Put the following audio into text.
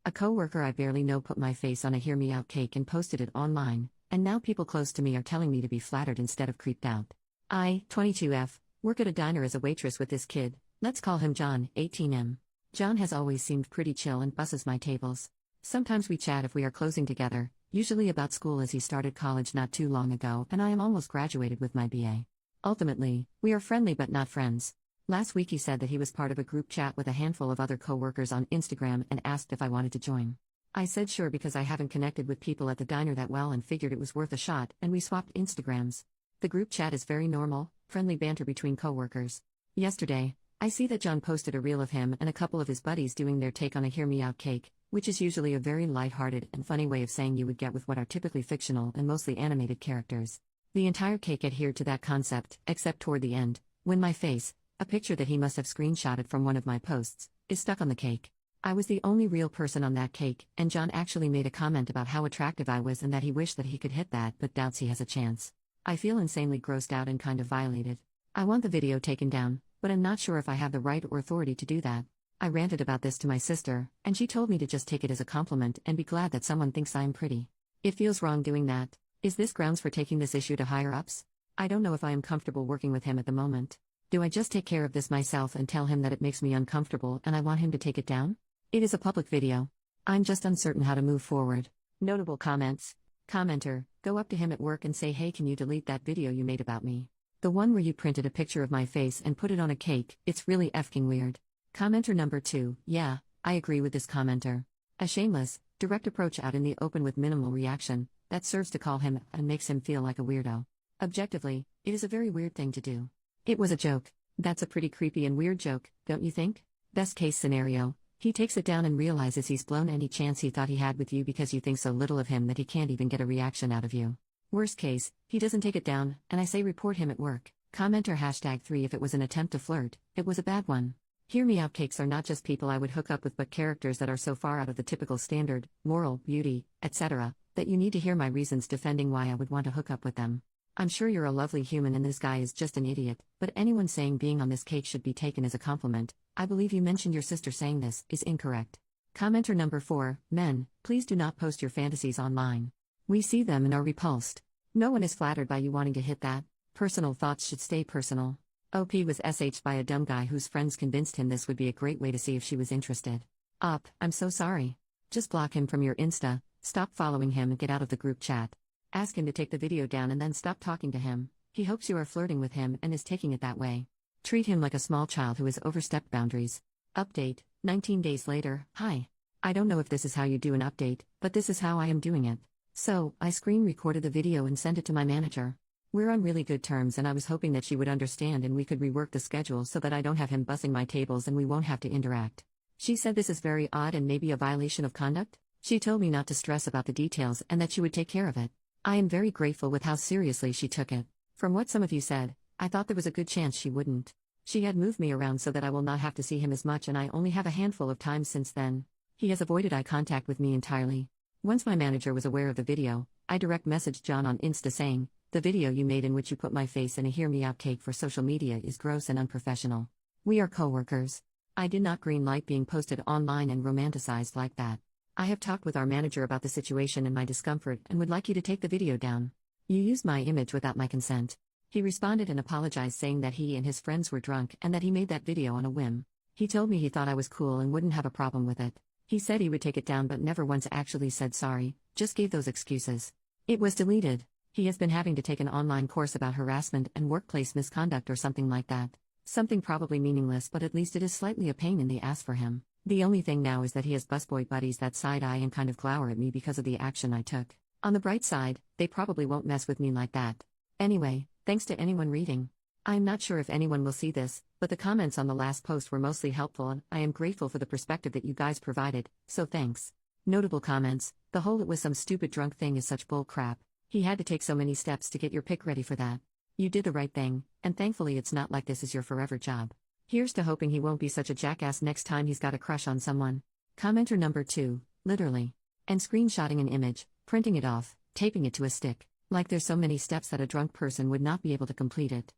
A coworker I barely know put my face on a hear me out cake and posted it online, and now people close to me are telling me to be flattered instead of creeped out. I, 22F, work at a diner as a waitress with this kid. Let's call him John, 18M. John has always seemed pretty chill and busses my tables. Sometimes we chat if we are closing together, usually about school as he started college not too long ago and I am almost graduated with my BA. Ultimately, we are friendly but not friends. Last week he said that he was part of a group chat with a handful of other coworkers on Instagram and asked if I wanted to join. I said sure because I haven't connected with people at the diner that well and figured it was worth a shot, and we swapped Instagrams. The group chat is very normal, friendly banter between coworkers. Yesterday, I see that John posted a reel of him and a couple of his buddies doing their take on a hear me out cake, which is usually a very light-hearted and funny way of saying you would get with what are typically fictional and mostly animated characters. The entire cake adhered to that concept, except toward the end, when my face, a picture that he must have screenshotted from one of my posts, is stuck on the cake. I was the only real person on that cake, and John actually made a comment about how attractive I was and that he wished that he could hit that but doubts he has a chance. I feel insanely grossed out and kind of violated. I want the video taken down, but I'm not sure if I have the right or authority to do that. I ranted about this to my sister, and she told me to just take it as a compliment and be glad that someone thinks I'm pretty. It feels wrong doing that. Is this grounds for taking this issue to higher ups? I don't know if I am comfortable working with him at the moment. Do I just take care of this myself and tell him that it makes me uncomfortable and I want him to take it down? It is a public video. I'm just uncertain how to move forward. Notable comments. Commenter, go up to him at work and say, hey, can you delete that video you made about me? The one where you printed a picture of my face and put it on a cake, it's really effing weird. Commenter number 2, yeah, I agree with this commenter. A shameless, direct approach out in the open with minimal reaction, that serves to call him and makes him feel like a weirdo. Objectively, it is a very weird thing to do. It was a joke. That's a pretty creepy and weird joke, don't you think? Best case scenario, he takes it down and realizes he's blown any chance he thought he had with you because you think so little of him that he can't even get a reaction out of you. Worst case, he doesn't take it down, and I say report him at work. Commenter #3 if it was an attempt to flirt, it was a bad one. Hear me out cakes are not just people I would hook up with but characters that are so far out of the typical standard, moral, beauty, etc., that you need to hear my reasons defending why I would want to hook up with them. I'm sure you're a lovely human and this guy is just an idiot, but anyone saying being on this cake should be taken as a compliment, I believe you mentioned your sister saying this, is incorrect. Commenter number 4, men, please do not post your fantasies online. We see them and are repulsed. No one is flattered by you wanting to hit that. Personal thoughts should stay personal. OP was SH'd by a dumb guy whose friends convinced him this would be a great way to see if she was interested. I'm so sorry. Just block him from your Insta, stop following him and get out of the group chat. Ask him to take the video down and then stop talking to him. He hopes you are flirting with him and is taking it that way. Treat him like a small child who has overstepped boundaries. Update, 19 days later, hi. I don't know if this is how you do an update, but this is how I am doing it. So, I screen recorded the video and sent it to my manager. We're on really good terms and I was hoping that she would understand and we could rework the schedule so that I don't have him bussing my tables and we won't have to interact. She said this is very odd and maybe a violation of conduct. She told me not to stress about the details and that she would take care of it. I am very grateful with how seriously she took it. From what some of you said, I thought there was a good chance she wouldn't. She had moved me around so that I will not have to see him as much and I only have a handful of times since then. He has avoided eye contact with me entirely. Once my manager was aware of the video, I direct messaged John on Insta saying, the video you made in which you put my face in a hear me out cake for social media is gross and unprofessional. We are coworkers. I did not green light being posted online and romanticized like that. I have talked with our manager about the situation and my discomfort and would like you to take the video down. You used my image without my consent. He responded and apologized saying that he and his friends were drunk and that he made that video on a whim. He told me he thought I was cool and wouldn't have a problem with it. He said he would take it down but never once actually said sorry, just gave those excuses. It was deleted. He has been having to take an online course about harassment and workplace misconduct or something like that. Something probably meaningless but at least it is slightly a pain in the ass for him. The only thing now is that he has busboy buddies that side-eye and kind of glower at me because of the action I took. On the bright side, they probably won't mess with me like that. Anyway, thanks to anyone reading. I'm not sure if anyone will see this, but the comments on the last post were mostly helpful and I am grateful for the perspective that you guys provided, so thanks. Notable comments, the whole it was some stupid drunk thing is such bull crap. He had to take so many steps to get your pic ready for that. You did the right thing, and thankfully it's not like this is your forever job. Here's to hoping he won't be such a jackass next time he's got a crush on someone. Commenter number 2, literally. And screenshotting an image, printing it off, taping it to a stick. Like there's so many steps that a drunk person would not be able to complete it.